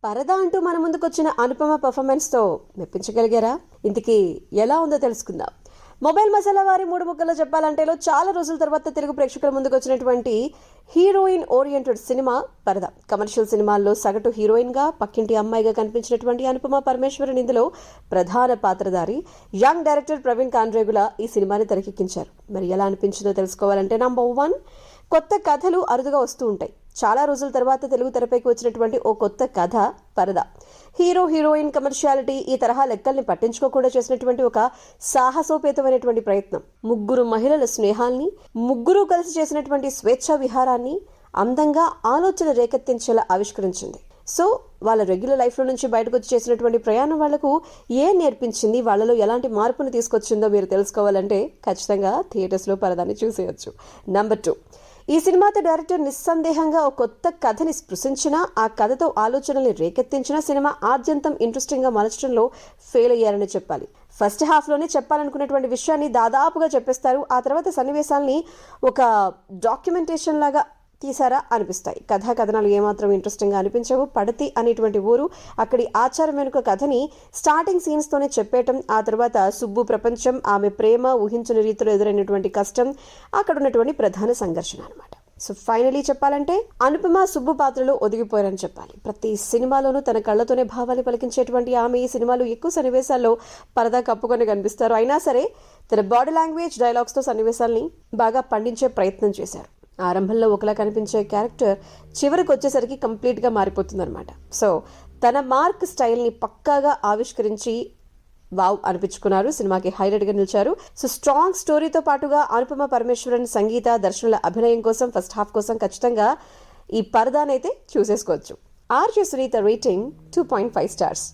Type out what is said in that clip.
పరదా అంటూ మన ముందుకొచ్చిన అనుపమ పర్ఫార్మెన్స్తో మెప్పించగలిగారా? ఇంతకీ ఎలా ఉందో తెలుసుకుందాం. మొబైల్ మసాలా వారి మూడు ముక్కల్లో చెప్పాలంటేలో చాలా రోజుల తర్వాత తెలుగు ప్రేక్షకుల ముందుకు వచ్చినటువంటి హీరోయిన్ ఓరియంటెడ్ సినిమా పరదా. కమర్షియల్ సినిమాల్లో సగటు హీరోయిన్ గా, పక్కింటి అమ్మాయిగా కనిపించినటువంటి అనుపమ పరమేశ్వరన్ ఇందులో ప్రధాన పాత్రధారి. యంగ్ డైరెక్టర్ ప్రవీణ్ కాండ్రేగుల ఈ సినిమాని తెరకెక్కించారు. మరి ఎలా అనిపించిందో తెలుసుకోవాలంటే నంబర్ 1, కొత్త కథలు అరుదుగా వస్తూ ఉంటాయి. చాలా రోజుల తర్వాత తెలుగు తెరపైకి వచ్చినటువంటి ఓ కొత్త కథ పరదా. హీరో హీరోయిన్ కమర్షియాలిటీ ఈ తరహా లెక్కల్ని పట్టించుకోకుండా చేసినటువంటి ఒక సాహసోపేతమైనటువంటి ప్రయత్నం. ముగ్గురు మహిళల స్నేహాల్ని, ముగ్గురు కలిసి చేసినటువంటి స్వేచ్ఛా విహారాన్ని అందంగా ఆలోచన రేకెత్తించేలా ఆవిష్కరించింది. సో వాళ్ళ రెగ్యులర్ లైఫ్లో నుంచి బయటకు వచ్చి చేసినటువంటి ప్రయాణం వాళ్లకు ఏం నేర్పించింది, వాళ్ళలో ఎలాంటి మార్పును తీసుకొచ్చిందో మీరు తెలుసుకోవాలంటే ఖచ్చితంగా థియేటర్స్లో పరదాన్ని చూసేయచ్చు. నంబర్ 2, ఈ సినిమాతో డైరెక్టర్ నిస్సందేహంగా ఒక కొత్త కథని స్పృశించినా, ఆ కథతో ఆలోచనల్ని రేకెత్తించిన సినిమా ఆద్యంతం ఇంట్రెస్టింగ్ గా మలచడంలో ఫెయిల్ అయ్యారని చెప్పాలి. ఫస్ట్ హాఫ్లోనే చెప్పాలనుకున్నటువంటి విషయాన్ని దాదాపుగా చెప్పేస్తారు. ఆ తర్వాత సన్నివేశాల్ని ఒక డాక్యుమెంటేషన్ లాగా తీసారా అనిపిస్తాయి. కథా కథనాలు ఏమాత్రం ఇంట్రెస్టింగ్ గా అనిపించవు. పడతి అనేటువంటి ఊరు, అక్కడి ఆచారం వెనుక కథని స్టార్టింగ్ సీన్స్ తోనే చెప్పేయటం, ఆ తర్వాత సుబ్బు ప్రపంచం, ఆమె ప్రేమ, ఊహించని రీతిలో ఎదురైనటువంటి కష్టం, అక్కడ ఉన్నటువంటి ప్రధాన సంఘర్షణ అనమాట. సో ఫైనలీ చెప్పాలంటే అనుపమ సుబ్బు పాత్రలో ఒదిగిపోయారని చెప్పాలి. ప్రతి సినిమాలోనూ తన కళ్ళతోనే భావాన్ని పలికించేటువంటి ఆమె ఈ సినిమాలో ఎక్కువ సన్నివేశాల్లో పరదా కప్పుకొని కనిపిస్తారు. అయినా సరే తన బాడీ లాంగ్వేజ్, డైలాగ్స్ తో సన్నివేశాల్ని బాగా పండించే ప్రయత్నం చేశారు. ఆరంభంలో ఒకలా కనిపించే క్యారెక్టర్ చివరికి వచ్చేసరికి కంప్లీట్గా మారిపోతుందన్నమాట. సో తన మార్క్ స్టైల్ని పక్కాగా ఆవిష్కరించి వావ్ అనిపించుకున్నారు. సినిమాకి హైలైట్గా నిలిచారు. సో స్ట్రాంగ్ స్టోరీతో పాటుగా అనుపమ పరమేశ్వరన్ సంగీత దర్శనుల అభినయం కోసం, ఫస్ట్ హాఫ్ కోసం ఖచ్చితంగా ఈ పరదానైతే చూసేసుకోవచ్చు. RJ Sunitha rating 2.5 stars.